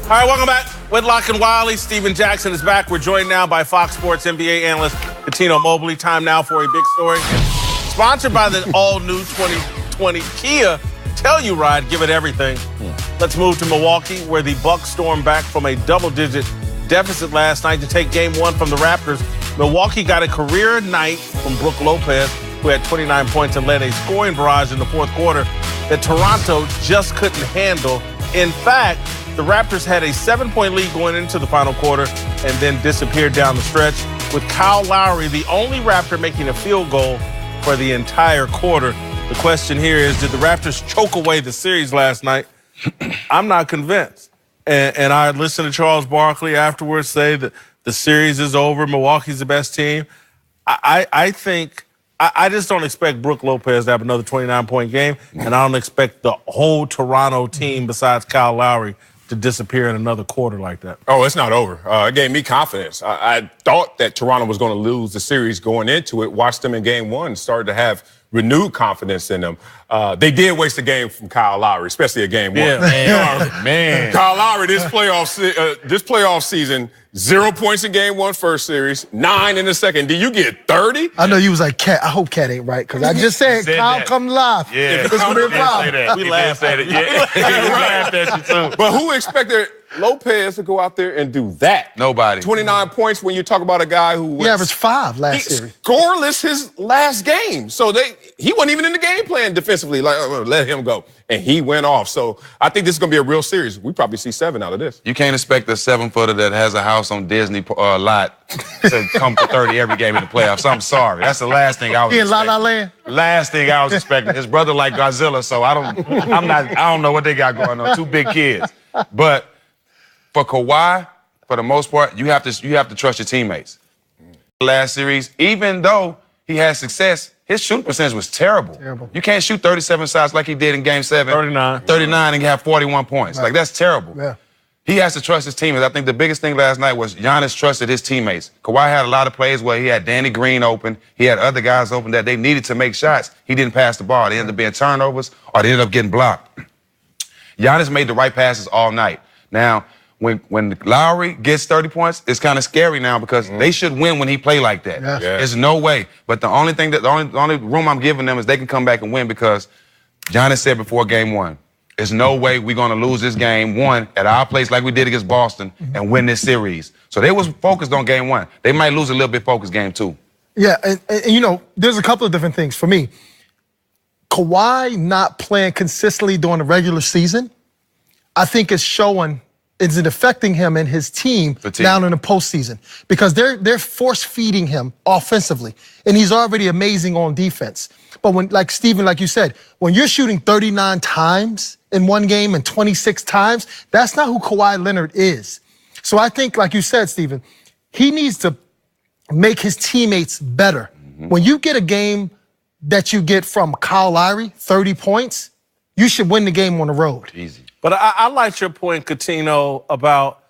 All right, welcome back. Whitlock and Wiley. Steven Jackson is back. We're joined now by Fox Sports NBA analyst Cuttino Mobley. Time now for a big story. Sponsored by the all-new 2020 Kia Telluride. Give it everything. Let's move to Milwaukee, where the Bucks stormed back from a double-digit deficit last night to take Game 1 from the Raptors. Milwaukee got a career night from Brook Lopez, who had 29 points and led a scoring barrage in the fourth quarter that Toronto just couldn't handle. In fact, the Raptors had a 7-point lead going into the final quarter and then disappeared down the stretch, with Kyle Lowry, the only Raptor, making a field goal for the entire quarter. The question here is, did the Raptors choke away the series last night? I'm not convinced. And I listened to Charles Barkley afterwards say that the series is over, Milwaukee's the best team. I think I just don't expect Brook Lopez to have another 29-point game, and I don't expect the whole Toronto team besides Kyle Lowry to disappear in another quarter like that. Oh, it's not over. It gave me confidence. I thought that Toronto was going to lose the series going into it. Watched them in Game 1, started to have renewed confidence in them. They did waste a game from Kyle Lowry, especially a Game 1. Yeah, man. Kyle Lowry, this playoff season, 0 points in Game 1 first series, 9 in the second. Do you get 30? I know you was like, Cat, I hope Cat ain't right, because I just said Kyle come live. Yeah, it's going to be a problem. We laughed at it. Yeah, we laughed at you too. But who expected Lopez to go out there and do that? Nobody. 29 points when you talk about a guy who He averaged 5 last series. Scoreless his last game. So he wasn't even in the game plan defensively. Like, let him go. And he went off. So I think this is going to be a real series. We probably see 7 out of this. You can't expect a 7-footer that has a house on Disney lot to come to 30 every game in the playoffs. I'm sorry. That's the last thing I was He in La expecting. La Land? Last thing I was expecting. His brother like Godzilla, so I don't know what they got going on. 2 big kids. But for Kawhi, for the most part, you have to trust your teammates. Last series, even though he had success, his shooting percentage was terrible. You can't shoot 37 shots like he did in Game 7. 39 and have 41 points. Right. Like, that's terrible. Yeah. He has to trust his teammates. I think the biggest thing last night was Giannis trusted his teammates. Kawhi had a lot of plays where he had Danny Green open. He had other guys open that they needed to make shots. He didn't pass the ball. They ended up being turnovers or they ended up getting blocked. Giannis made the right passes all night. Now, when Lowry gets 30 points, it's kind of scary now because they should win when he play like that. Yeah. There's no way. But the only room I'm giving them is they can come back and win because Giannis said before Game 1, there's no way we're going to lose this Game 1 at our place like we did against Boston and win this series. So they was focused on Game 1. They might lose a little bit focused Game 2. Yeah, and you know, there's a couple of different things. For me, Kawhi not playing consistently during the regular season, I think is it affecting him and his team down in the postseason? Because they're force-feeding him offensively, and he's already amazing on defense. But when, like Steven, like you said, when you're shooting 39 times in one game and 26 times, that's not who Kawhi Leonard is. So I think, like you said, Steven, he needs to make his teammates better. When you get a game that you get from Kyle Lowry, 30 points, you should win the game on the road. Easy. But I liked your point, Cuttino, about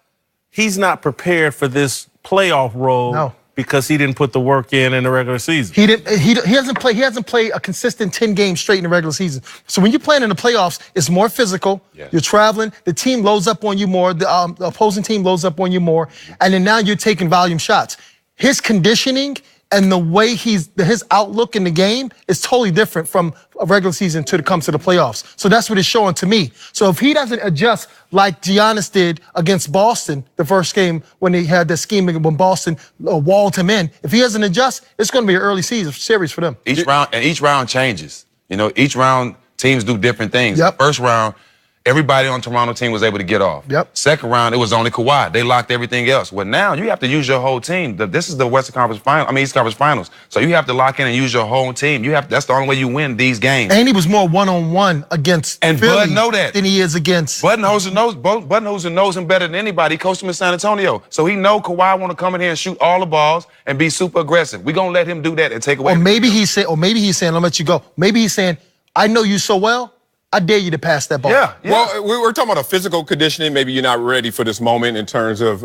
he's not prepared for this playoff role because he didn't put the work in the regular season. He hasn't played a consistent 10 games straight in the regular season. So when you're playing in the playoffs, it's more physical. Yeah. You're traveling. The team loads up on you more. The opposing team loads up on you more. And then now you're taking volume shots. His conditioning and the way his outlook in the game is totally different from a regular season to comes to the playoffs. So that's what it's showing to me. So if he doesn't adjust like Giannis did against Boston the first game when he had the scheming when Boston walled him in, if he doesn't adjust, it's going to be an early series for them. Each round changes. You know, each round teams do different things. Yep. First round, everybody on Toronto team was able to get off. Yep. Second round, it was only Kawhi. They locked everything else. Well, now you have to use your whole team. This is the East Conference Finals. So you have to lock in and use your whole team. That's the only way you win these games. And he was more one-on-one against Philly Bud know that. than he is against. Budenholzer knows him better than anybody. He coached him in San Antonio. So he know Kawhi want to come in here and shoot all the balls and be super aggressive. We're going to let him do that and take away. Or maybe he's saying, I'll let you go. Maybe he's saying, I know you so well, I dare you to pass that ball. Yeah. Well, we're talking about a physical conditioning. Maybe you're not ready for this moment in terms of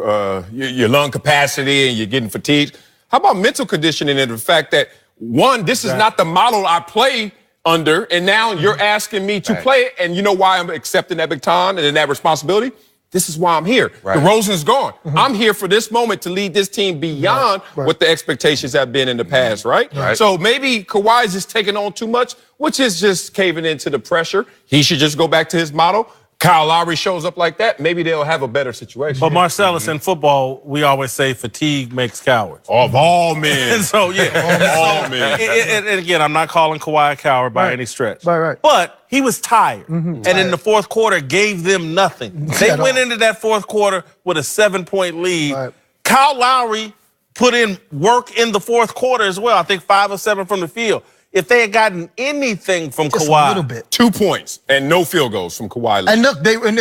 your lung capacity and you're getting fatigued. How about mental conditioning and the fact that, one, this is not the model I play under, and now you're asking me to play it, and you know why I'm accepting that baton and that responsibility? this is why I'm here. Right. DeRozan's gone. I'm here for this moment to lead this team beyond what the expectations have been in the past, right? So maybe Kawhi is just taking on too much, which is just caving into the pressure. He should just go back to his model. Kyle Lowry shows up like that, maybe they'll have a better situation. But Marcellus, in football, we always say fatigue makes cowards. Of all men. And so, yeah. Of all men. And again, I'm not calling Kawhi a coward by any stretch. Right. But he was tired. And in the fourth quarter, gave them nothing. They went into that fourth quarter with a 7-point lead. Right. Kyle Lowry put in work in the fourth quarter as well. I think 5 or 7 from the field. If they had gotten anything from Just Kawhi. a little bit. 2 points and no field goals from Kawhi. And look, when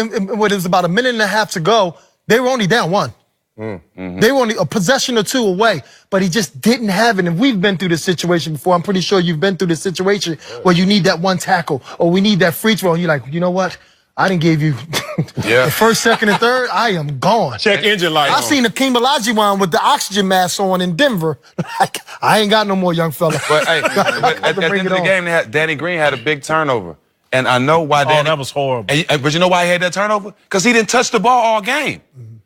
it was about a minute and a half to go, they were only down 1. They were only a possession or 2 away, but he just didn't have it. And we've been through this situation before. I'm pretty sure you've been through this situation where you need that one tackle or we need that free throw. And you're like, you know what? I didn't give you the first, second, and third. I am gone. Check engine light. I seen Akeem Olajuwon with the oxygen mask on in Denver. I ain't got no more, young fella. But hey, at the end of the game, Danny Green had a big turnover. And I know why Danny. Oh, that was horrible. But you know why he had that turnover? Because he didn't touch the ball all game.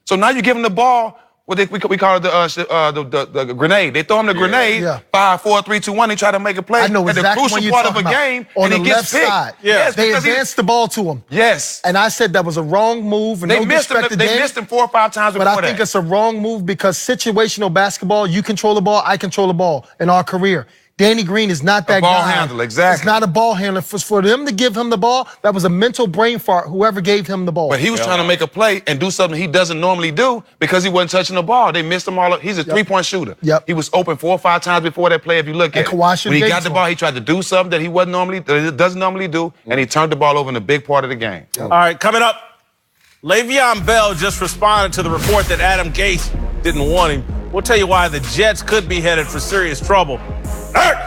So now you give him the ball. What we call it the grenade. They throw him the grenade. 5, 4, 3, 2, 1. They try to make a play. I know exactly at the when crucial you're part of talking a about. game, On and the he gets left picked. side. Yes, They advanced the ball to him. Yes. And I said that was a wrong move. And They no missed him. disrespect to They Danny, missed him 4 or 5 times before but I think it's a wrong move because situational basketball, you control the ball, I control the ball in our career. Danny Green is not that ball guy. handler, exactly. It's not a ball handler. For them to give him the ball, that was a mental brain fart, whoever gave him the ball. But he was trying to make a play and do something he doesn't normally do because he wasn't touching the ball. They missed him all up. He's a 3-point shooter. Yep. He was open 4 or 5 times before that play if you look at it. Kawhi should when he have got gave the to ball, him. he tried to do something that he doesn't normally do, and he turned the ball over in a big part of the game. All right, coming up, Le'Veon Bell just responded to the report that Adam Gase didn't want him. We'll tell you why the Jets could be headed for serious trouble. Next!